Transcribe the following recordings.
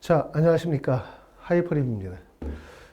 자, 안녕하십니까. 하이퍼립입니다.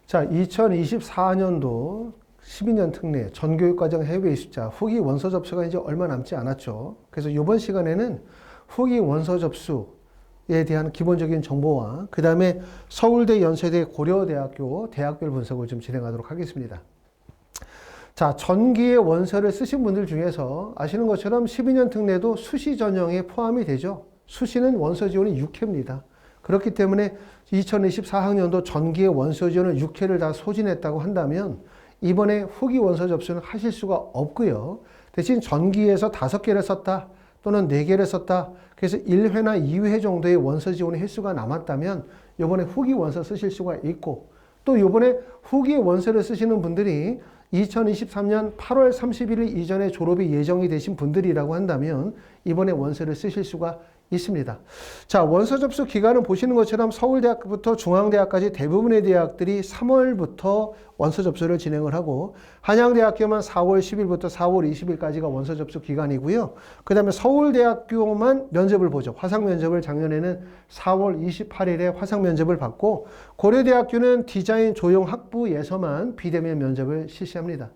자, 2024년도 12년 특례 전교육과정 해외 이수자 후기 원서 접수가 이제 얼마 남지 않았죠. 그래서 이번 시간에는 후기 원서 접수에 대한 기본적인 정보와 그 다음에 서울대, 연세대, 고려대학교 대학별 분석을 좀 진행하도록 하겠습니다. 자, 전기의 원서를 쓰신 분들 중에서 아시는 것처럼 12년 특례도 수시 전형에 포함이 되죠. 수시는 원서 지원이 6회입니다. 그렇기 때문에 2024학년도 전기의 원서 지원을 6회를 다 소진했다고 한다면 이번에 후기 원서 접수는 하실 수가 없고요. 대신 전기에서 5개를 썼다 또는 4개를 썼다. 그래서 1회나 2회 정도의 원서 지원의 횟수가 남았다면 이번에 후기 원서 쓰실 수가 있고, 또 이번에 후기 원서를 쓰시는 분들이 2023년 8월 31일 이전에 졸업이 예정이 되신 분들이라고 한다면 이번에 원서를 쓰실 수가 있습니다. 자, 원서 접수 기간은 보시는 것처럼 서울대학부터 중앙대학까지 대부분의 대학들이 3월부터 원서 접수를 진행을 하고, 한양대학교만 4월 10일부터 4월 20일까지가 원서 접수 기간이고요. 그 다음에 서울대학교만 면접을 보죠. 화상 면접을 작년에는 4월 28일에 화상 면접을 받고, 고려대학교는 디자인 조형 학부에서만 비대면 면접을 실시합니다.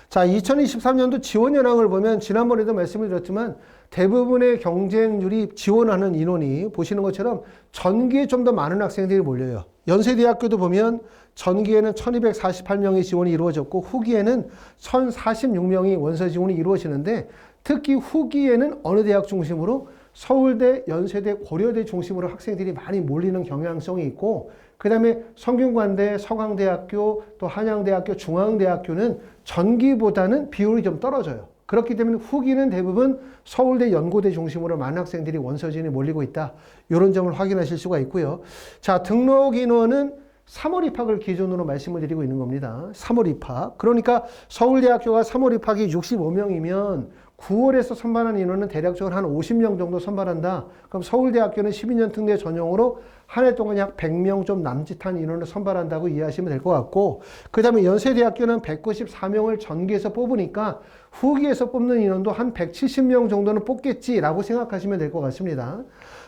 자, 2023년도 지원 현황을 보면 지난번에도 말씀을 드렸지만 대부분의 경쟁률이 지원하는 인원이 보시는 것처럼 전기에 좀 더 많은 학생들이 몰려요. 연세대학교도 보면 전기에는 1248명의 지원이 이루어졌고 후기에는 1046명이 원서 지원이 이루어지는데, 특히 후기에는 어느 대학 중심으로 서울대, 연세대, 고려대 중심으로 학생들이 많이 몰리는 경향성이 있고, 그 다음에 성균관대, 서강대학교, 또 한양대학교, 중앙대학교는 전기보다는 비율이 좀 떨어져요. 그렇기 때문에 후기는 대부분 서울대, 연고대 중심으로 많은 학생들이 원서 지원에 몰리고 있다. 이런 점을 확인하실 수가 있고요. 자, 등록 인원은 3월 입학을 기준으로 말씀을 드리고 있는 겁니다. 3월 입학. 그러니까 서울대학교가 3월 입학이 65명이면 9월에서 선발한 인원은 대략적으로 한 50명 정도 선발한다. 그럼 서울대학교는 12년 특례 전형으로 한 해 동안 약 100명 좀 남짓한 인원을 선발한다고 이해하시면 될 것 같고, 그 다음에 연세대학교는 194명을 전기에서 뽑으니까 후기에서 뽑는 인원도 한 170명 정도는 뽑겠지라고 생각하시면 될 것 같습니다.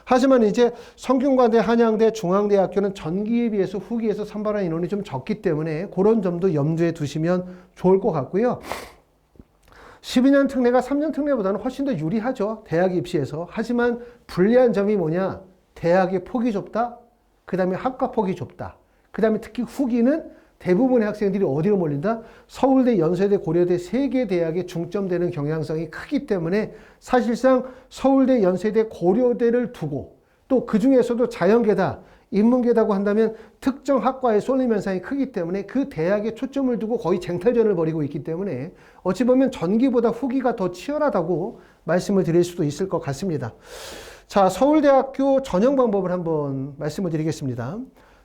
하지만 이제 성균관대, 한양대, 중앙대학교는 전기에 비해서 후기에서 선발한 인원이 좀 적기 때문에 그런 점도 염두에 두시면 좋을 것 같고요. 12년 특례가 3년 특례보다는 훨씬 더 유리하죠. 대학 입시에서. 하지만 불리한 점이 뭐냐? 대학의 폭이 좁다. 그 다음에 학과 폭이 좁다. 그 다음에 특히 후기는 대부분의 학생들이 어디로 몰린다? 서울대, 연세대, 고려대 3개 대학에 중점되는 경향성이 크기 때문에 사실상 서울대, 연세대, 고려대를 두고, 또 그 중에서도 자연계다, 인문계다고 한다면 특정 학과에 쏠림 현상이 크기 때문에 그 대학에 초점을 두고 거의 쟁탈전을 벌이고 있기 때문에 어찌 보면 전기보다 후기가 더 치열하다고 말씀을 드릴 수도 있을 것 같습니다. 자, 서울대학교 전형 방법을 한번 말씀을 드리겠습니다.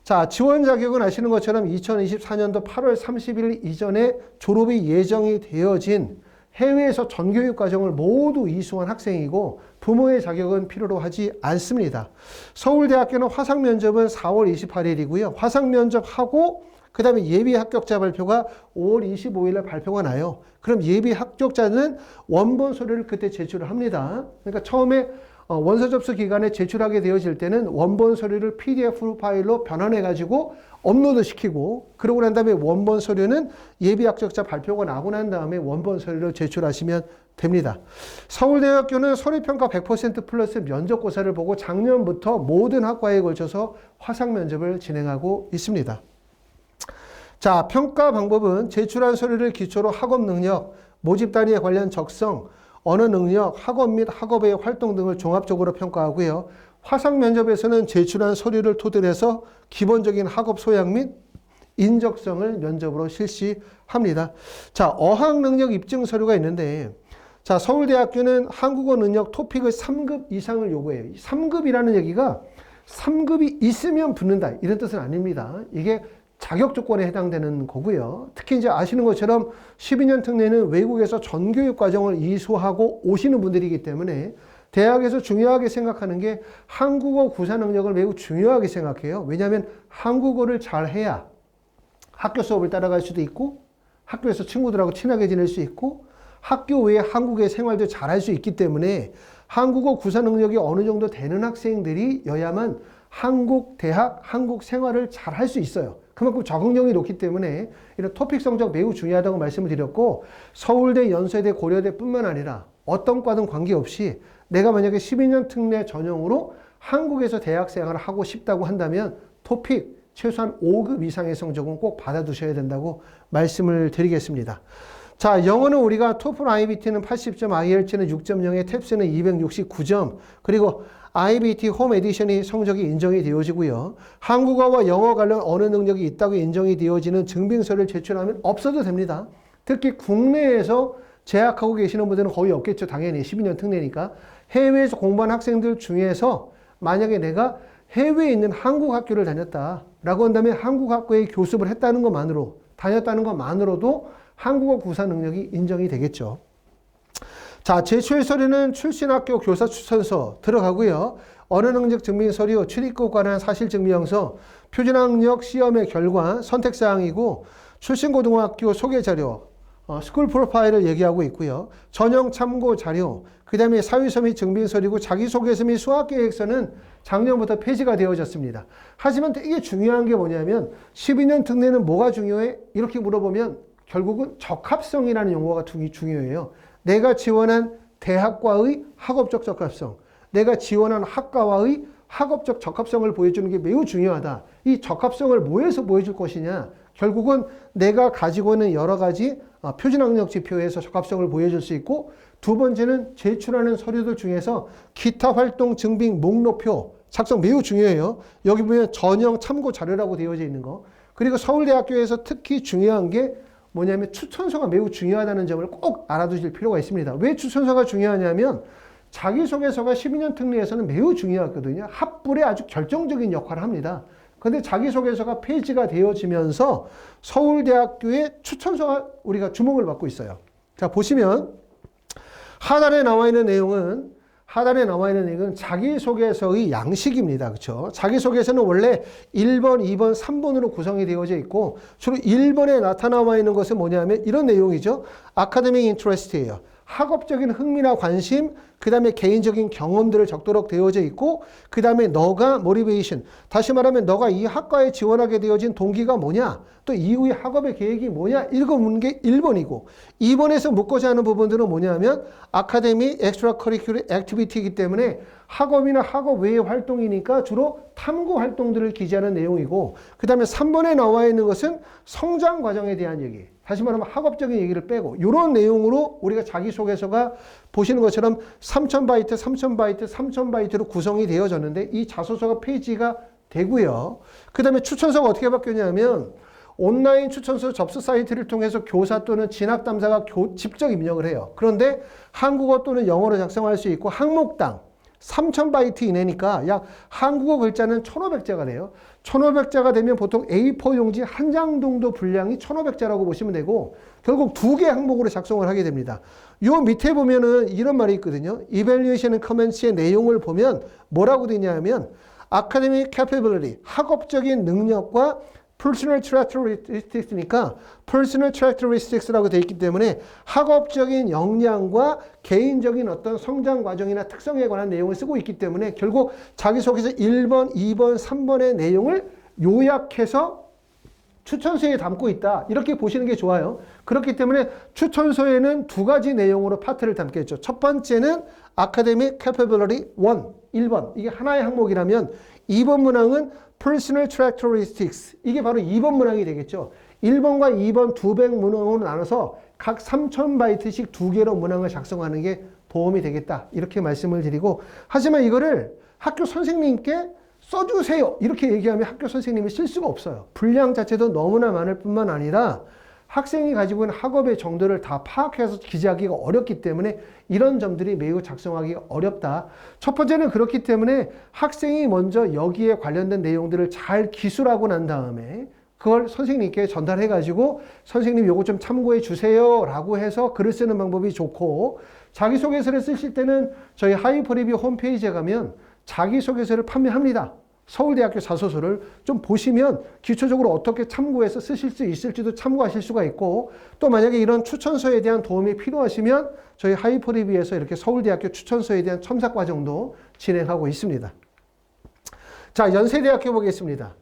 자, 지원 자격은 아시는 것처럼 2024년도 8월 30일 이전에 졸업이 예정이 되어진 해외에서 전교육 과정을 모두 이수한 학생이고 부모의 자격은 필요로 하지 않습니다. 서울대학교는 화상 면접은 4월 28일이고요. 화상 면접하고 그 다음에 예비 합격자 발표가 5월 25일에 발표가 나요. 그럼 예비 합격자는 원본 서류를 그때 제출을 합니다. 그러니까 처음에 원서 접수 기간에 제출하게 되어질 때는 원본 서류를 PDF 파일로 변환해가지고 업로드 시키고, 그러고 난 다음에 원본 서류는 예비 합격자 발표가 나고 난 다음에 원본 서류를 제출하시면 됩니다. 서울대학교는 서류평가 100% 플러스 면접고사를 보고 작년부터 모든 학과에 걸쳐서 화상 면접을 진행하고 있습니다. 자, 평가 방법은 제출한 서류를 기초로 학업 능력, 모집 단위에 관련 적성, 언어 능력, 학업 및 학업의 활동 등을 종합적으로 평가하고요. 화상 면접에서는 제출한 서류를 토대로 해서 기본적인 학업 소양 및 인적성을 면접으로 실시합니다. 자, 어학 능력 입증 서류가 있는데, 자, 서울대학교는 한국어 능력 토픽을 3급 이상을 요구해요. 3급이라는 얘기가 3급이 있으면 붙는다, 이런 뜻은 아닙니다. 이게 자격 조건에 해당되는 거고요. 특히 이제 아시는 것처럼 12년 특례는 외국에서 전교육 과정을 이수하고 오시는 분들이기 때문에 대학에서 중요하게 생각하는 게 한국어 구사 능력을 매우 중요하게 생각해요. 왜냐하면 한국어를 잘 해야 학교 수업을 따라갈 수도 있고, 학교에서 친구들하고 친하게 지낼 수 있고, 학교 외에 한국의 생활도 잘할 수 있기 때문에 한국어 구사 능력이 어느 정도 되는 학생들이어야만 한국 대학, 한국 생활을 잘 할 수 있어요. 그만큼 적응력이 높기 때문에 이런 토픽 성적 매우 중요하다고 말씀을 드렸고, 서울대, 연세대, 고려대뿐만 아니라 어떤 과든 관계없이 내가 만약에 12년 특례 전형으로 한국에서 대학 생활을 하고 싶다고 한다면 토픽 최소한 5급 이상의 성적은 꼭 받아두셔야 된다고 말씀을 드리겠습니다. 자, 영어는 우리가 토플 IBT는 80점, IELTS는 6.0에 탭스는 269점, 그리고 IBT 홈 에디션이 성적이 인정이 되어지고요. 한국어와 영어 관련 언어 능력이 있다고 인정이 되어지는 증빙서를 제출하면 없어도 됩니다. 특히 국내에서 재학하고 계시는 분들은 거의 없겠죠. 당연히 12년 특례니까. 해외에서 공부한 학생들 중에서 만약에 내가 해외에 있는 한국 학교를 다녔다라고 한다면 한국 학교에 교습을 했다는 것만으로, 다녔다는 것만으로도 한국어 구사 능력이 인정이 되겠죠. 자, 제출 서류는 출신 학교 교사 추천서 들어가고요. 언어 능력 증빙 서류, 출입국 관한 사실 증명서, 표준학력 시험의 결과, 선택사항이고, 출신 고등학교 소개 자료, 스쿨 프로파일을 얘기하고 있고요. 전형 참고 자료, 그 다음에 사유서 및 증빙 서류고, 자기소개서 및 수학계획서는 작년부터 폐지가 되어졌습니다. 하지만 되게 중요한 게 뭐냐면 12년 특례는 뭐가 중요해? 이렇게 물어보면 결국은 적합성이라는 용어가 중요해요. 내가 지원한 대학과의 학업적 적합성, 내가 지원한 학과와의 학업적 적합성을 보여주는 게 매우 중요하다. 이 적합성을 뭐에서 보여줄 것이냐? 결국은 내가 가지고 있는 여러 가지 표준학력 지표에서 적합성을 보여줄 수 있고, 두 번째는 제출하는 서류들 중에서 기타 활동 증빙 목록표 작성 매우 중요해요. 여기 보면 전형 참고 자료라고 되어져 있는 거. 그리고 서울대학교에서 특히 중요한 게 뭐냐면 추천서가 매우 중요하다는 점을 꼭 알아두실 필요가 있습니다. 왜 추천서가 중요하냐면 자기소개서가 12년 특례에서는 매우 중요하거든요. 합불에 아주 결정적인 역할을 합니다. 그런데 자기소개서가 폐지가 되어지면서 서울대학교의 추천서가 우리가 주목을 받고 있어요. 자, 보시면 하단에 나와 있는 내용은 자기소개서의 양식입니다. 그렇죠? 자기소개서는 원래 1번, 2번, 3번으로 구성이 되어져 있고, 주로 1번에 나타나와 있는 것은 뭐냐면 이런 내용이죠. 아카데믹 인트레스트예요. 학업적인 흥미나 관심, 그 다음에 개인적인 경험들을 적도록 되어져 있고, 그 다음에 너가 모티베이션, 다시 말하면 너가 이 학과에 지원하게 되어진 동기가 뭐냐, 또 이후의 학업의 계획이 뭐냐, 이거 묻는 게 1번이고, 2번에서 묻고자 하는 부분들은 뭐냐면 아카데미 엑스트라 커리큘러 액티비티이기 때문에 학업이나 학업 외의 활동이니까 주로 탐구 활동들을 기재하는 내용이고, 그 다음에 3번에 나와 있는 것은 성장 과정에 대한 얘기, 다시 말하면 학업적인 얘기를 빼고 이런 내용으로 우리가 자기소개서가 보시는 것처럼 3000바이트, 3000바이트, 3000바이트로 구성이 되어졌는데 이 자소서가 폐지가 되고요. 그 다음에 추천서가 어떻게 바뀌었냐면 온라인 추천서 접수 사이트를 통해서 교사 또는 진학담사가 직접 입력을 해요. 그런데 한국어 또는 영어로 작성할 수 있고 항목당 3000바이트 이내니까 약 한국어 글자는 1500자가 돼요. 1500자가 되면 보통 A4 용지 한 장 정도 분량이 1500자라고 보시면 되고, 결국 2개 항목으로 작성을 하게 됩니다. 요 밑에 보면은 이런 말이 있거든요. Evaluation and Comments의 내용을 보면 뭐라고 되냐면 Academic Capability, 학업적인 능력과 Personal Characteristics니까 Personal Characteristics라고 되어 있기 때문에 학업적인 역량과 개인적인 어떤 성장 과정이나 특성에 관한 내용을 쓰고 있기 때문에 결국 자기소개서 1번, 2번, 3번의 내용을 요약해서 추천서에 담고 있다. 이렇게 보시는 게 좋아요. 그렇기 때문에 추천서에는 2가지 내용으로 파트를 담겠죠. 첫 번째는 Academic Capability 1번. 이게 하나의 항목이라면 2번 문항은 Personal Characteristics. 이게 바로 2번 문항이 되겠죠. 1번과 2번 200 문항으로 나눠서 각 3000바이트씩 2개로 문항을 작성하는 게 도움이 되겠다. 이렇게 말씀을 드리고, 하지만 이거를 학교 선생님께 써주세요. 이렇게 얘기하면 학교 선생님이 쓸 수가 없어요. 분량 자체도 너무나 많을 뿐만 아니라 학생이 가지고 있는 학업의 정도를 다 파악해서 기재하기가 어렵기 때문에 이런 점들이 매우 작성하기가 어렵다. 첫 번째는 그렇기 때문에 학생이 먼저 여기에 관련된 내용들을 잘 기술하고 난 다음에 그걸 선생님께 전달해 가지고 선생님 요거 좀 참고해 주세요 라고 해서 글을 쓰는 방법이 좋고, 자기소개서를 쓰실 때는 저희 하이퍼리뷰 홈페이지에 가면 자기소개서를 판매합니다. 서울대학교 자소서를 좀 보시면 기초적으로 어떻게 참고해서 쓰실 수 있을지도 참고하실 수가 있고, 또 만약에 이런 추천서에 대한 도움이 필요하시면 저희 하이퍼리뷰에서 이렇게 서울대학교 추천서에 대한 첨삭 과정도 진행하고 있습니다. 자, 연세대학교 보겠습니다.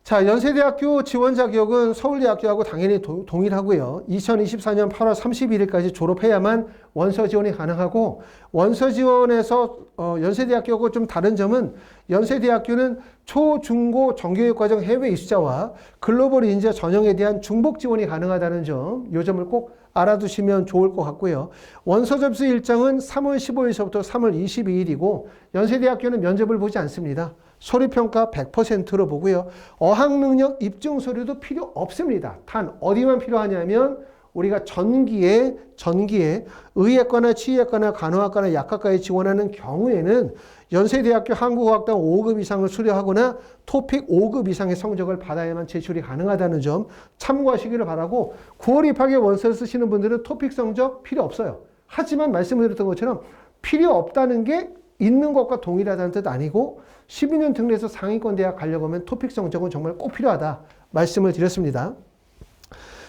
자, 연세대학교 지원 자격은 서울대학교하고 당연히 동일하고요. 2024년 8월 31일까지 졸업해야만 원서 지원이 가능하고, 원서 지원에서 연세대학교하고 좀 다른 점은 연세대학교는 초, 중고 정교육과정 해외 이수자와 글로벌 인재 전형에 대한 중복 지원이 가능하다는 점, 이 점을 꼭 알아두시면 좋을 것 같고요. 원서 접수 일정은 3월 15일서부터 3월 22일이고 연세대학교는 면접을 보지 않습니다. 서류평가 100%로 보고요. 어학능력 입증 서류도 필요 없습니다. 단 어디만 필요하냐면 우리가 전기에 의예과나 치의학과나 간호학과나 약학과에 지원하는 경우에는 연세대학교 한국어학당 5급 이상을 수료하거나 토픽 5급 이상의 성적을 받아야만 제출이 가능하다는 점 참고하시기를 바라고, 9월 입학에 원서를 쓰시는 분들은 토픽 성적 필요 없어요. 하지만 말씀드렸던 것처럼 필요 없다는 게 있는 것과 동일하다는 뜻 아니고 12년 특례에서 상위권 대학 가려고 하면 토픽 성적은 정말 꼭 필요하다 말씀을 드렸습니다.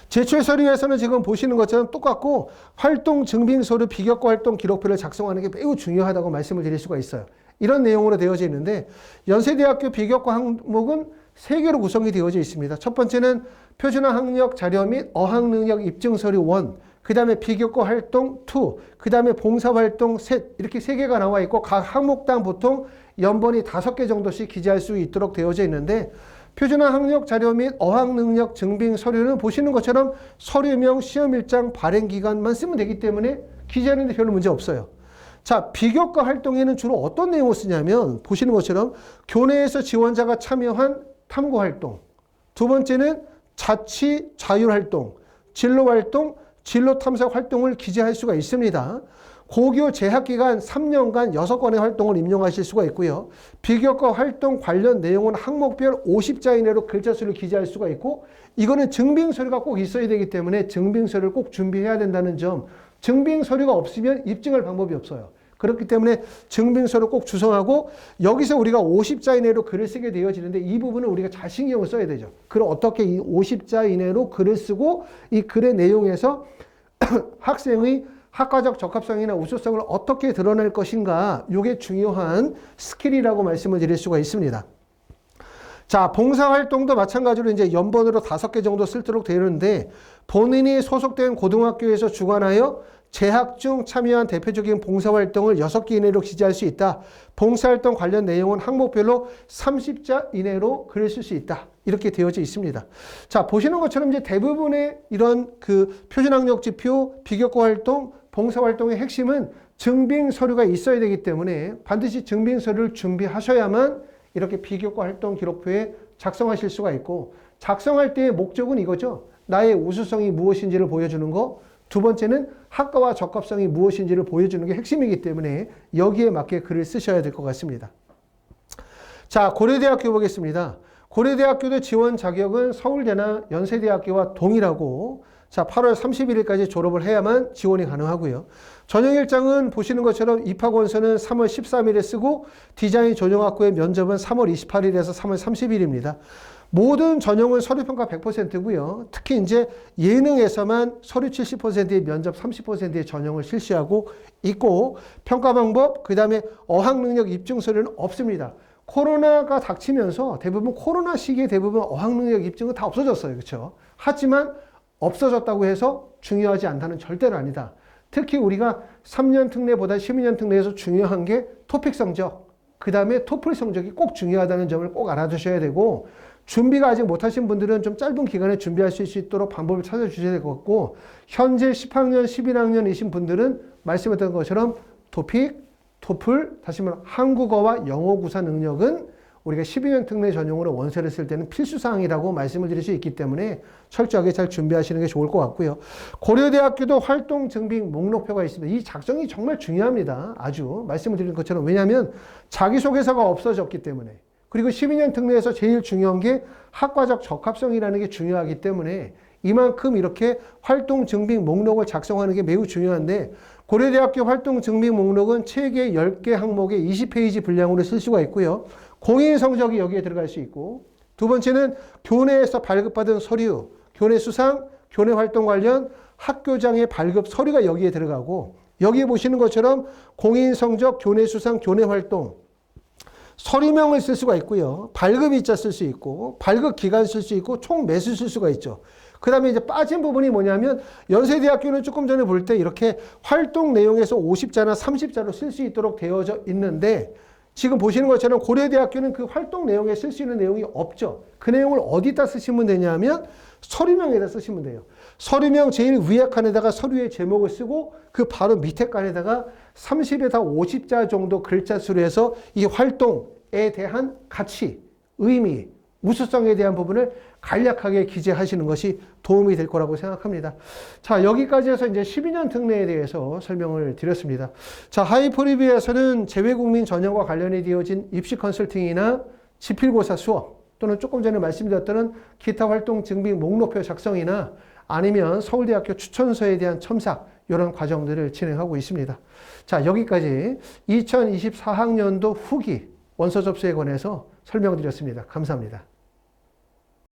제출 서류에서는 지금 보시는 것처럼 똑같고 활동 증빙 서류 비교과 활동 기록표를 작성하는 게 매우 중요하다고 말씀을 드릴 수가 있어요. 이런 내용으로 되어져 있는데 연세대학교 비교과 항목은 3개로 구성이 되어져 있습니다. 첫 번째는 표준화 학력 자료 및 어학능력 입증 서류 1, 그 다음에 비교과 활동 2, 그 다음에 봉사활동 3, 이렇게 3개가 나와 있고 각 항목당 보통 연번이 5개 정도씩 기재할 수 있도록 되어져 있는데, 표준화 학력 자료 및 어학능력 증빙 서류는 보시는 것처럼 서류명, 시험일장, 발행기간만 쓰면 되기 때문에 기재하는데 별로 문제 없어요. 자, 비교과 활동에는 주로 어떤 내용을 쓰냐면 보시는 것처럼 교내에서 지원자가 참여한 탐구활동, 두 번째는 자치 자율활동, 진로활동, 진로탐색 활동을 기재할 수가 있습니다. 고교 재학기간 3년간 6건의 활동을 임용하실 수가 있고요. 비교과 활동 관련 내용은 항목별 50자 이내로 글자수를 기재할 수가 있고, 이거는 증빙서류가 꼭 있어야 되기 때문에 증빙서류를 꼭 준비해야 된다는 점, 증빙서류가 없으면 입증할 방법이 없어요. 그렇기 때문에 증빙서류 꼭 주성하고, 여기서 우리가 50자 이내로 글을 쓰게 되어지는데 이 부분은 우리가 잘 신경을 써야 되죠. 그럼 어떻게 이 50자 이내로 글을 쓰고 이 글의 내용에서 학생의 학과적 적합성이나 우수성을 어떻게 드러낼 것인가, 이게 중요한 스킬이라고 말씀을 드릴 수가 있습니다. 자, 봉사활동도 마찬가지로 이제 연번으로 5개 정도 쓸도록 되어 있는데, 본인이 소속된 고등학교에서 주관하여 재학 중 참여한 대표적인 봉사활동을 6개 이내로 기재할 수 있다. 봉사활동 관련 내용은 항목별로 30자 이내로 글을 쓸 수 있다. 이렇게 되어져 있습니다. 자, 보시는 것처럼 이제 대부분의 이런 그 표준학력 지표, 비교과 활동, 봉사활동의 핵심은 증빙 서류가 있어야 되기 때문에 반드시 증빙 서류를 준비하셔야만 이렇게 비교과 활동 기록표에 작성하실 수가 있고, 작성할 때의 목적은 이거죠. 나의 우수성이 무엇인지를 보여주는 거, 두 번째는 학과와 적합성이 무엇인지를 보여주는 게 핵심이기 때문에 여기에 맞게 글을 쓰셔야 될 것 같습니다. 자, 고려대학교 보겠습니다. 고려대학교도 지원 자격은 서울대나 연세대학교와 동일하고, 자, 8월 31일까지 졸업을 해야만 지원이 가능하고요. 전형 일정은 보시는 것처럼 입학 원서는 3월 13일에 쓰고 디자인 전형학부의 면접은 3월 28일에서 3월 30일입니다. 모든 전형은 서류평가 100%고요. 특히 이제 예능에서만 서류 70%의 면접 30%의 전형을 실시하고 있고, 평가 방법, 그 다음에 어학능력 입증 서류는 없습니다. 코로나가 닥치면서 대부분 코로나 시기에 대부분 어학능력 입증은 다 없어졌어요. 그렇죠? 하지만 없어졌다고 해서 중요하지 않다는 절대로 아니다. 특히 우리가 3년 특례보다 12년 특례에서 중요한 게 토픽 성적, 그 다음에 토플 성적이 꼭 중요하다는 점을 꼭 알아두셔야 되고, 준비가 아직 못하신 분들은 좀 짧은 기간에 준비할 수 있도록 방법을 찾아주셔야 될 것 같고, 현재 10학년, 11학년이신 분들은 말씀드렸던 것처럼 토픽, 토플, 다시 말하면 한국어와 영어 구사 능력은 우리가 12년 특례 전용으로 원서를 쓸 때는 필수사항이라고 말씀을 드릴 수 있기 때문에 철저하게 잘 준비하시는 게 좋을 것 같고요. 고려대학교도 활동 증빙 목록표가 있습니다. 이 작성이 정말 중요합니다. 아주 말씀을 드린 것처럼. 왜냐하면 자기소개서가 없어졌기 때문에, 그리고 12년 특례에서 제일 중요한 게 학과적 적합성이라는 게 중요하기 때문에 이만큼 이렇게 활동 증빙 목록을 작성하는 게 매우 중요한데, 고려대학교 활동 증빙 목록은 책의 10개 항목에 20페이지 분량으로 쓸 수가 있고요. 공인 성적이 여기에 들어갈 수 있고, 두 번째는 교내에서 발급받은 서류, 교내 수상, 교내 활동 관련 학교장의 발급 서류가 여기에 들어가고, 여기에 보시는 것처럼 공인 성적, 교내 수상, 교내 활동, 서류명을 쓸 수가 있고요. 발급일자 쓸 수 있고, 발급기간 쓸 수 있고, 총 매수 쓸 수가 있죠. 그 다음에 이제 빠진 부분이 뭐냐면, 연세대학교는 조금 전에 볼 때 이렇게 활동 내용에서 50자나 30자로 쓸 수 있도록 되어져 있는데, 지금 보시는 것처럼 고려대학교는 그 활동 내용에 쓸 수 있는 내용이 없죠. 그 내용을 어디다 쓰시면 되냐면, 서류명에다 쓰시면 돼요. 서류명 제일 위에 칸에다가 서류의 제목을 쓰고 그 바로 밑에 칸에다가 30에다 50자 정도 글자 수로 해서 이 활동에 대한 가치, 의미, 우수성에 대한 부분을 간략하게 기재하시는 것이 도움이 될 거라고 생각합니다. 자, 여기까지 해서 이제 12년 특례에 대해서 설명을 드렸습니다. 자, 하이프리뷰에서는 재외국민 전형과 관련이 되어진 입시 컨설팅이나 지필고사 수업 또는 조금 전에 말씀드렸던 기타 활동 증빙 목록표 작성이나 아니면 서울대학교 추천서에 대한 첨삭 이런 과정들을 진행하고 있습니다. 자, 여기까지 2024학년도 후기 원서 접수에 관해서 설명드렸습니다. 감사합니다.